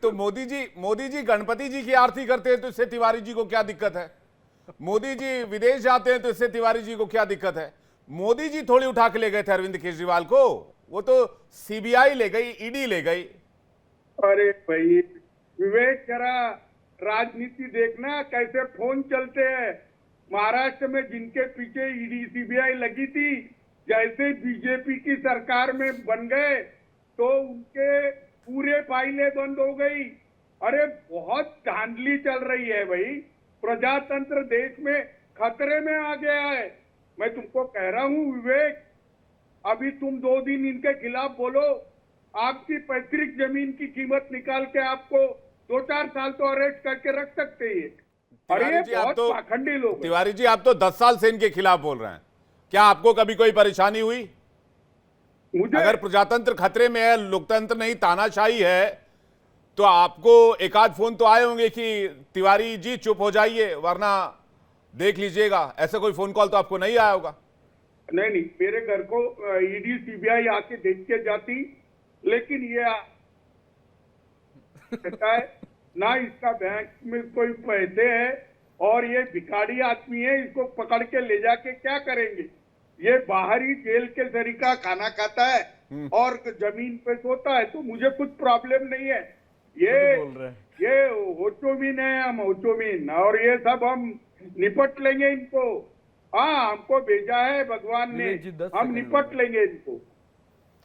तो मोदी जी गणपति जी की आरती करते हैं तो इससे तिवारी जी को क्या दिक्कत है? मोदी जी विदेश जाते हैं तो इससे तिवारी जी को क्या दिक्कत है? मोदी जी थोड़ी उठा के ले गए थे अरविंद केजरीवाल को, वो तो सीबीआई ले गई, ईडी ले गई। अरे भाई विवेक, जरा राजनीति देखना कैसे फोन चलते हैं। महाराष्ट्र में जिनके पीछे ईडी सीबीआई लगी थी, जैसे बीजेपी की सरकार में बन गए तो उनके पूरे फाइलें बंद हो गई। अरे बहुत धांधली चल रही है भाई, प्रजातंत्र देश में खतरे में आ गया है। मैं तुमको कह रहा हूं विवेक, अभी तुम 2 दिन इनके खिलाफ बोलो, आपकी पैतृक जमीन की कीमत निकाल के आपको 2-4 साल तो अरेस्ट करके रख सकते हैं। अरे ये बहुत पाखंडी लोग हैं। तिवारी जी आप तो 10 साल से इनके खिलाफ बोल रहे हैं, क्या आपको कभी कोई परेशानी हुई? अगर प्रजातंत्र खतरे में है, लोकतंत्र नहीं तानाशाही है, तो आपको एक आध फोन तो आए होंगे कि तिवारी जी चुप हो जाइए वरना देख लीजिएगा, ऐसा कोई फोन कॉल तो आपको नहीं आया होगा? नहीं, मेरे घर को ईडी सीबीआई आके देख के जाती, लेकिन ये कहता है ना इसका बैंक में कोई पैसे है और ये भिखारी आदमी है, इसको पकड़ के ले जाके क्या करेंगे। ये बाहरी जेल के तरीका खाना खाता है और जमीन पे सोता है, तो मुझे कुछ प्रॉब्लम नहीं है। ये होचोमीन है, हम होचोमीन, और ये सब हम निपट लेंगे इनको। हाँ, हमको भेजा है भगवान ने, हम निपट लेंगे इनको।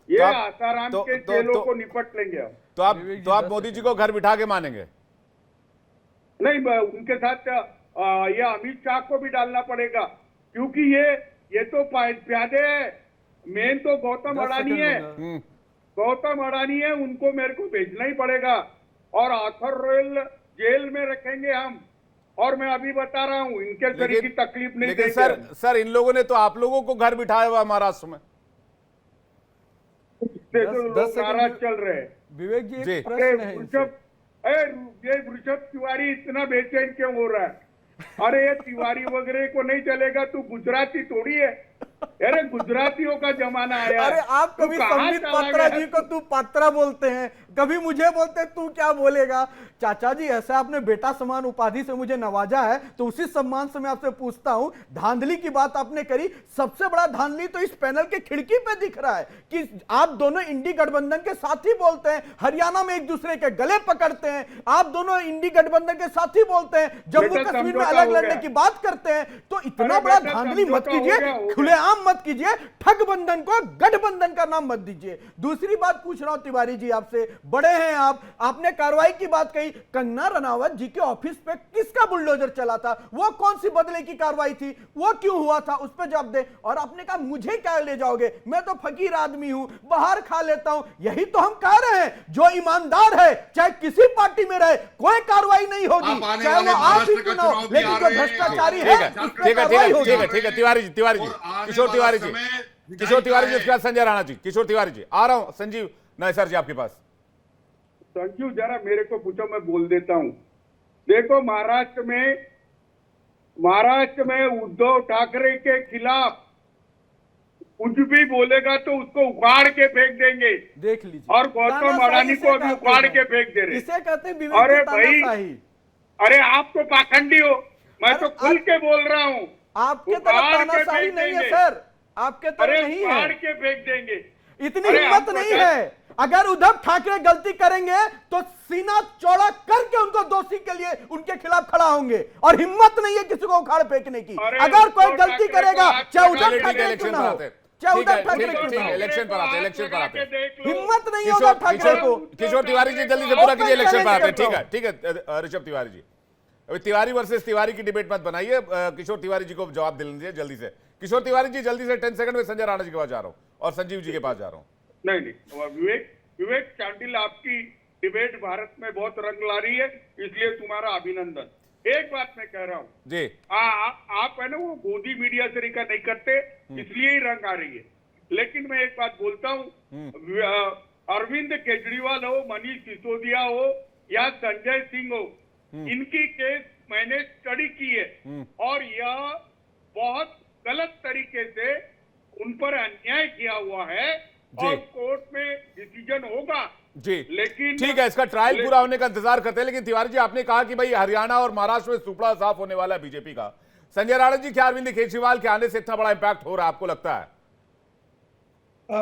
ये आसाराम के जेलों को निपट लेंगे हम। तो आप मोदी जी को घर बिठा के मानेंगे? नहीं, उनके साथ ये अमित शाह को भी डालना पड़ेगा, क्योंकि ये तो प्यादे है। मेन तो गौतम अडानी है, गौतम अडानी है, उनको मेरे को भेजना ही पड़ेगा और आर्थर रोयल जेल में रखेंगे हम। और मैं अभी बता रहा हूं, इनके शरीर की तकलीफ नहीं देंगे। सर इन लोगों ने तो आप लोगों को घर बिठाया हुआ महाराष्ट्र में। लोग नाराज चल रहे हैं। विवेक जी एक प्रश्न है, ये वृषभ तिवारी इतना बेचैन क्यों हो रहा है? अरे ये तिवारी वगैरह को नहीं चलेगा, तू गुजराती थोड़ी है। अरे गुजरातियों का जमाना आया। अरे आप कभी संबित पात्रा जी को तू पात्रा बोलते हैं, कभी मुझे बोलते हैं तू क्या बोलेगा। चाचा जी ऐसा आपने बेटा समान उपाधि से मुझे नवाजा है, तो उसी सम्मान से मैं आपसे पूछता हूं, धांधली की बात आपने करी, सबसे बड़ा धांधली तो इस पैनल के खिड़की पे दिख रहा है कि आप दोनों इंडी गठबंधन के साथी बोलते हैं, हरियाणा में एक दूसरे के गले पकड़ते हैं, आप दोनों इंडी गठबंधन के साथी बोलते हैं, जम्मू कश्मीर में अलग लड़ने की बात करते हैं। तो इतना बड़ा धांधली मत कीजिए, खुलेआम मत कीजिए, ठगबंधन को गठबंधन का नाम मत दीजिए। दूसरी बात पूछ रहा हूं तिवारी जी आपसे, बड़े हैं आप, आपने कार्रवाई की बात कही, कंगना रनावत जी के ऑफिस पे किसका बुलडोजर चला था, वो कौन सी बदले की कार्रवाई थी, वो क्यों हुआ था, उस पर जवाब दे। और आपने कहा मुझे क्या ले जाओगे, मैं तो फकीर आदमी हूं, बाहर खा लेता हूं। यही तो हम कह रहे हैं, जो ईमानदार है चाहे किसी पार्टी में रहे, कोई कार्रवाई नहीं होगी, चाहे वो आप ही क्यों ना हो, लेकिन जो भ्रष्टाचारी है ठीक है तिवारी जी, किशोर तिवारी जी, उसके बाद संजय राणा जी। किशोर तिवारी जी आ रहा हूं, संजीव नयसर जी आपके पास। संजीव जरा मेरे को पूछो, मैं बोल देता हूं। देखो महाराष्ट्र में उद्धव ठाकरे के खिलाफ कुछ भी बोलेगा तो उसको उखाड़ के फेंक देंगे, देख लीजिए। और गौतम अडानी को भी उखाड़ के फेंक दे रहे। इसे कहते हैं अरे भाई, अरे आप तो पाखंडी हो, मैं तो खुल के बोल रहा हूँ। आपके तरफ तानाशाही नहीं है सर, आपके तरफ नहीं है, उखाड़ के फेंक देंगे। इतनी हिम्मत नहीं है। अगर उद्धव ठाकरे गलती करेंगे तो सीना चौड़ा करके उनको दोषी के लिए उनके खिलाफ खड़ा होंगे, और हिम्मत नहीं है किसी को उखाड़ फेंकने की। अगर कोई गलती करेगा, चाहे उद्धव ठाकरे क्यों ना हो, चाहे उद्धव ठाकरे क्यों ना हो, इलेक्शन पर आते हिम्मत नहीं है उद्धव ठाकरे को। किशोर तिवारी जी जल्दी से पूरा कीजिए, इलेक्शन पर आते हैं। ठीक है ऋषभ तिवारी जी, अभी तिवारी वर्सेस तिवारी की डिबेट मत बनाइए, किशोर तिवारी जी को जवाब दे लीजिए जल्दी से। किशोर तिवारी जी जल्दी से 10 सेकंड में संजय राणा जी के पास जा रहा हूं और संजीव जी के पास जा रहा हूं। नहीं, विवेक चांडिल, आपकी डिबेट भारत में बहुत रंग ला रही है, इसलिए तुम्हारा अभिनंदन। एक बात मैं कह रहा हूँ जी, आप है ना वो गोदी मीडिया तरीका नहीं करते, इसलिए ही रंग आ रही है। लेकिन मैं एक बात बोलता हूँ, अरविंद केजरीवाल हो, मनीष सिसोदिया हो या संजय सिंह हो, इनकी केस मैंने स्टडी की है और यह बहुत गलत तरीके से उन पर अन्याय किया हुआ है और कोर्ट में डिसीजन होगा जी लेकिन ठीक है, इसका ट्रायल पूरा होने का इंतजार करते हैं। लेकिन तिवारी जी, आपने कहा कि भाई हरियाणा और महाराष्ट्र में सुपड़ा साफ होने वाला है बीजेपी का। संजय राणा जी, क्या अरविंद केजरीवाल के आने से इतना बड़ा इंपैक्ट हो रहा है, आपको लगता है?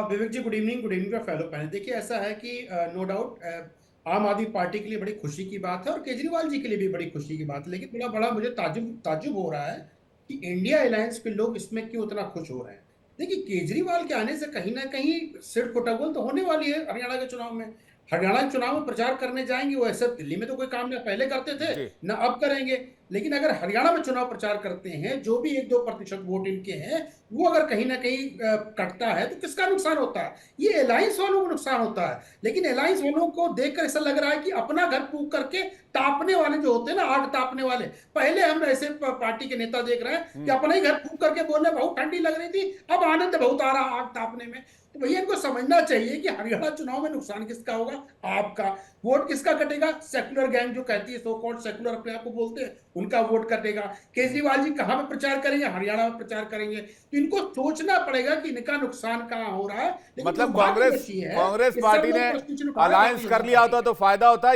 विवेक जी, गुड इवनिंग का फेलो पैनल। देखिए, ऐसा है कि नो डाउट आम आदमी पार्टी के लिए बड़ी खुशी की बात है और केजरीवाल जी के लिए भी बड़ी खुशी की बात है, लेकिन बड़ा बड़ा मुझे ताजुब हो रहा है कि इंडिया अलायंस के लोग इसमें क्यों इतना खुश हो रहे हैं। देखिए, केजरीवाल के आने से कहीं ना कहीं सिर कोटागोल तो होने वाली है हरियाणा के चुनाव में। हरियाणा के चुनाव में प्रचार करने जाएंगे, वो ऐसे दिल्ली में तो कोई काम ना पहले करते थे जी। ना अब करेंगे, लेकिन अगर हरियाणा में चुनाव प्रचार करते हैं, जो भी 1-2% वोट इनके हैं, वो अगर कहीं ना कहीं कटता है तो किसका नुकसान होता है? ये अलायंस वालों को नुकसान होता है। लेकिन अलायंस वालों को देखकर ऐसा लग रहा है कि अपना घर फूंक करके तापने वाले जो होते हैं ना, आग तापने वाले, पहले हम ऐसे पार्टी के नेता देख रहे हैं कि अपना ही घर फूंक करके बोल रहे बहुत ठंडी लग रही थी, अब आनंद बहुत आ रहा आग तापने में। तो भैया, इनको समझना चाहिए कि हरियाणा चुनाव में नुकसान किसका होगा? आपका। वोट किसका कटेगा? सेक्युलर गैंग जो कहती है, सो कॉल्ड सेक्युलर अपने आप को बोलते हैं, उनका वोट कटेगा। केजरीवाल जी कहां पे प्रचार करेंगे? हरियाणा में प्रचार करेंगे। तो इनको सोचना पड़ेगा कि इनका नुकसान कहां हो रहा है। लेकिन मतलब दुर्भाग्य बची है कांग्रेस कि सब पार्टी लोग ने प्रश्न चिन्ह उठा रहे हैं अलायंस भारतीय कर जनता लिया पार्टी होता तो फायदा होता।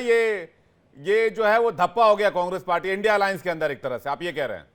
ये जो है वो धप्पा हो गया कांग्रेस पार्टी इंडिया अलायंस के अंदर, एक तरह से आप ये कह रहे हैं?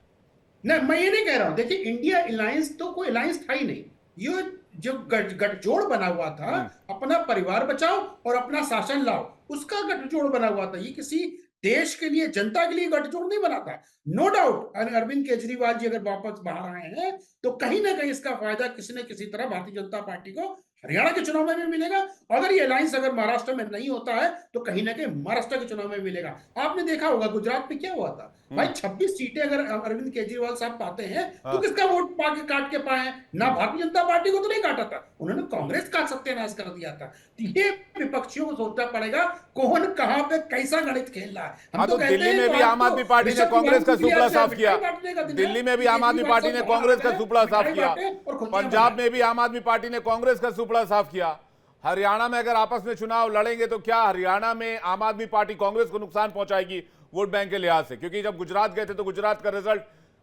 नहीं, मैं ये नहीं कह रहा हूं। देखिए, इंडिया अलायंस तो कोई अलायंस था ही नहीं। ये जो गठजोड़ बना हुआ था, अपना परिवार बचाओ और अपना शासन लाओ, उसका गठजोड़ बना हुआ था। ये किसी देश के लिए, जनता के लिए गठजोड़ नहीं बना था। नो डाउट अरविंद केजरीवाल जी अगर वापस बाहर आए हैं तो कहीं ना कहीं इसका फायदा किसी न किसी तरह भारतीय जनता पार्टी को हरियाणा के चुनाव में भी मिलेगा। अगर ये अलायंस अगर महाराष्ट्र में नहीं होता है तो कहीं ना कहीं महाराष्ट्र के चुनाव में मिलेगा। आपने देखा होगा गुजरात में क्या हुआ था भाई, 26 सीटें अगर अरविंद केजरीवाल साहब पाते हैं तो किसका वोट पाके काट के पाए? ना भारतीय जनता पार्टी को तो नहीं काटा था, उन्होंने कांग्रेस का सत्यानाश कर दिया था। तो ये विपक्षियों को सोचना पड़ेगा कौन कहां पे कैसा गणित खेल रहा है। हम तो कहते दिल्ली हैं में तो भी आम आपको आदमी पार्टी ने ऋषभ कांग्रेस का दिवान की सुपड़ा क्रिया साफ से किया। मिठाई बांटने का दिन है। दिल्ली में भी आम आदमी केजरीवाल पार्टी ने साहब कांग्रेस का बाहर सुपड़ा आते हैं, साफ किया। मिठाई बांटे और खुशियां पंजाब मनाते में भी आम आदमी पार्टी ने कांग्रेस का सुपड़ा साफ किया। हरियाणा में अगर आपस में चुनाव लड़ेंगे तो क्या हरियाणा में आम आदमी पार्टी कांग्रेस को नुकसान पहुंचाएगी वोट बैंक के लिहाज से? क्योंकि जब गुजरात गए थे तो गुजरात का रिजल्ट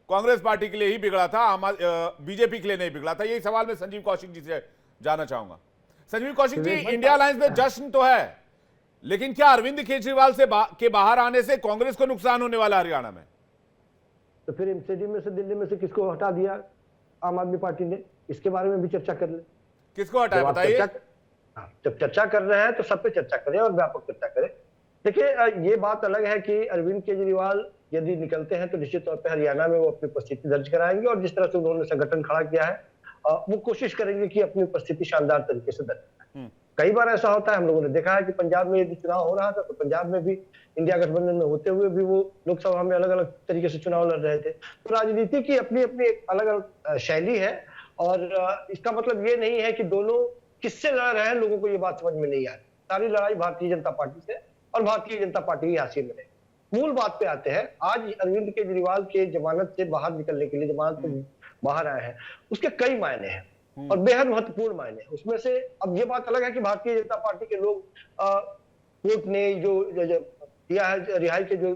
कांग्रेस पार्टी के लिए ही बिगड़ा था, बीजेपी के लिए नहीं बिगड़ा था। यही सवाल मैं संजीव कौशिक जी से जानना चाहूंगा। संजीव कौशिक जी, इंडिया अलायंस में जश्न तो है, लेकिन क्या अरविंद केजरीवाल के बाहर आने से कांग्रेस को नुकसान होने वाला हरियाणा में? तो फिर एमसीडी में से, दिल्ली में से किसको हटा दिया आम आदमी पार्टी ने? इसके बारे में भी चर्चा कर ले। किसको हटाया बताइए? जब चर्चा कर रहे हैं तो सब पे चर्चा करें और व्यापक चर्चा करें। देखिए, ये बात अलग है कि अरविंद केजरीवाल यदि निकलते हैं तो निश्चित तौर पे हरियाणा में वो अपनी उपस्थिति दर्ज कराएंगे और जिस तरह से उन्होंने संगठन खड़ा किया है वो कोशिश करेंगे कि अपनी उपस्थिति शानदार तरीके से दर्ज कराएं। कई बार ऐसा होता है, हम लोगों ने देखा है कि पंजाब में यदि चुनाव हो रहा था तो पंजाब में भी इंडिया गठबंधन में होते हुए भी वो लोकसभा में अलग अलग तरीके से चुनाव लड़ रहे थे। तो राजनीति की अपनी अपनी एक अलग अलग शैली है और इसका मतलब ये नहीं है कि दोनों किससे लड़ रहे हैं, लोगों को ये बात समझ में नहीं आ रही। सारी लड़ाई भारतीय जनता पार्टी से और भारतीय जनता पार्टी की हासिल में है। मूल बात पे आते हैं। आज अरविंद केजरीवाल के जमानत से बाहर निकलने के लिए, जमानत से बाहर आए हैं, उसके कई मायने हैं और बेहद महत्वपूर्ण मायने हैं। उसमें से अब ये बात अलग है कि भारतीय जनता पार्टी के लोग कोर्ट ने जो दिया है, रिहाई के जो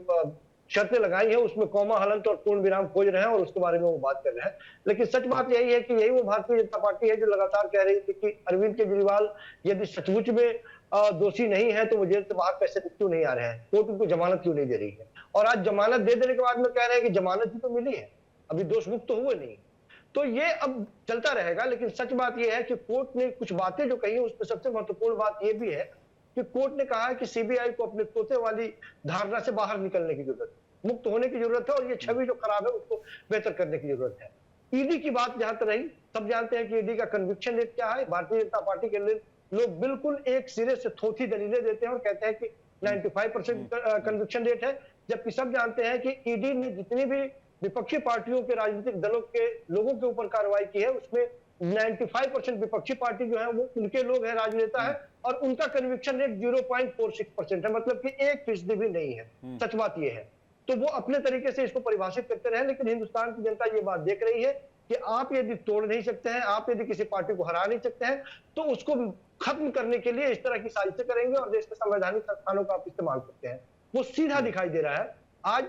शर्तें लगाई है उसमें कौमा हलंत और पूर्ण विराम खोज रहे हैं और उसके बारे में वो बात कर रहे हैं। लेकिन सच बात यही है कि यही वो भारतीय जनता पार्टी है जो लगातार कह रही थी कि अरविंद केजरीवाल यदि सचमुच में दोषी नहीं है तो वो जेल से बाहर पैसे क्यों नहीं आ रहे हैं, कोर्ट उनको जमानत क्यों नहीं दे रही है। और आज जमानत दे देने के बाद में कह रहे हैं कि जमानत ही तो मिली है, अभी दोष मुक्त तो हुए नहीं। तो ये अब चलता रहेगा। लेकिन सच बात यह है कि कोर्ट ने कुछ बातें जो कही उसमें सबसे महत्वपूर्ण बात यह भी है कि कोर्ट ने कहा है कि सीबीआई को अपने तोते वाली धारणा से बाहर निकलने की जरूरत है, मुक्त होने की जरूरत है और ये छवि जो खराब है उसको बेहतर करने की जरूरत है। ईडी की बात जहां तक रही, सब जानते हैं कि ईडी का कन्विक्शन रेट क्या है। भारतीय जनता पार्टी के लिए लोग बिल्कुल एक सिरे से थोथी दलीलें देते हैं और कहते हैं कि 95% कन्विक्शन रेट है, जबकि सब जानते हैं कि ईडी ने जितनी भी विपक्षी पार्टियों के राजनीतिक दलों के लोगों के ऊपर कार्रवाई की है उसमें 95% विपक्षी पार्टी जो है वो उनके लोग हैं, राजनेता है और उनका कन्विक्शन रेट 0.46% है, मतलब कि 1% भी नहीं है। सच बात यह है। तो वो अपने तरीके से इसको परिभाषित करते रहे, लेकिन हिंदुस्तान की जनता ये बात देख रही है कि आप यदि तोड़ नहीं सकते हैं, आप यदि किसी पार्टी को हरा नहीं सकते हैं तो उसको खत्म करने के लिए इस तरह की साजिशें करेंगे और देश के संवैधानिक संस्थानों का आप इस्तेमाल करते हैं। वो सीधा दिखाई दे रहा है। आज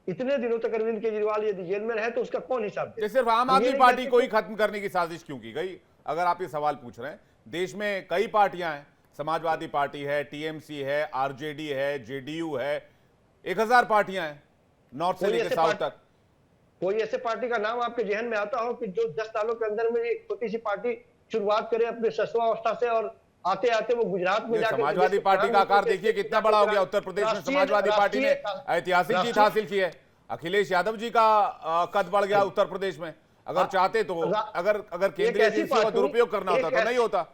इतने दिनों तक अरविंद केजरीवाल यदि जेल में रहे तो उसका कौन हिसाब दे? सिर्फ आम आदमी पार्टी को ही खत्म करने की साजिश क्यों की गई? अगर आप ये सवाल पूछ रहे हैं, देश में कई पार्टियां हैं, समाजवादी पार्टी है, टीएमसी है, आरजेडी है, जेडीयू है, 1000 पार्टियां हैं नॉर्थ से लेकर साउथ तक। कोई ऐसे पार्टी का नाम आपके जहन में आता हो कि जो 10 सालों के अंदर में एक छोटी सी पार्टी शुरुआत करे अपने शैशवावस्था से और आते आते वो गुजरात में जाकर समाजवादी पार्टी का आकार देखिए कितना बड़ा हो गया। उत्तर प्रदेश में समाजवादी पार्टी ने ऐतिहासिक जीत हासिल की है। अखिलेश यादव जी का कद बढ़ गया उत्तर प्रदेश में। अगर चाहते तो अगर केंद्रीय एजेंसियों का दुरुपयोग करना होता तो नहीं होता।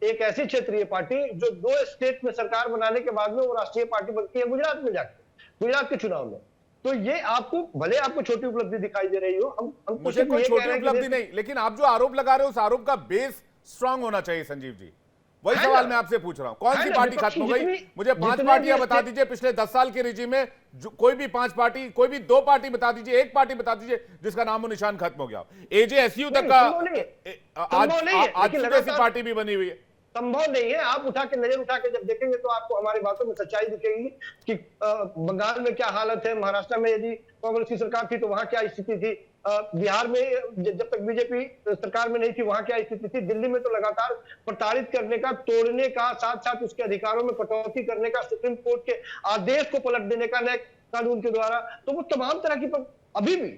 एक ऐसी क्षेत्रीय पार्टी जो 2 स्टेट में सरकार बनाने के बाद में वो राष्ट्रीय पार्टी बनती है गुजरात में जाकर, गुजरात के चुनाव में। तो ये आपको भले आपको छोटी उपलब्धि दिखाई दे रही हो, हम मुझे कोई छोटी उपलब्धि नहीं, लेकिन आप जो आरोप लगा रहे हो उस आरोप का बेस स्ट्रांग होना चाहिए संजीव जी। वही सवाल मैं आपसे पूछ रहा हूं, कौन सी पार्टी खत्म हो गई? मुझे 5 पार्टियां बता दीजिए पिछले 10 साल के रिजीम में, कोई भी 5 पार्टी, कोई भी 2 पार्टी बता दीजिए, 1 पार्टी बता दीजिए जिसका नामो निशान खत्म हो गया। एजेएसयू तक का आज जैसी पार्टी भी बनी हुई है। संभव नहीं है। आप नजर उठा के जब देखेंगे तो आपको हमारी बातों में सच्चाई दिखेगी कि बंगाल में क्या हालत है, महाराष्ट्र में यदि कांग्रेस की सरकार थी तो वहां क्या स्थिति थी, बिहार में जब तक बीजेपी सरकार में नहीं थी वहां क्या स्थिति थी, दिल्ली में तो लगातार प्रताड़ित करने का, तोड़ने का, साथ साथ उसके अधिकारों में कटौती करने का, सुप्रीम कोर्ट के आदेश को पलट देने का नए कानून के द्वारा, तो वो तमाम तरह की अभी भी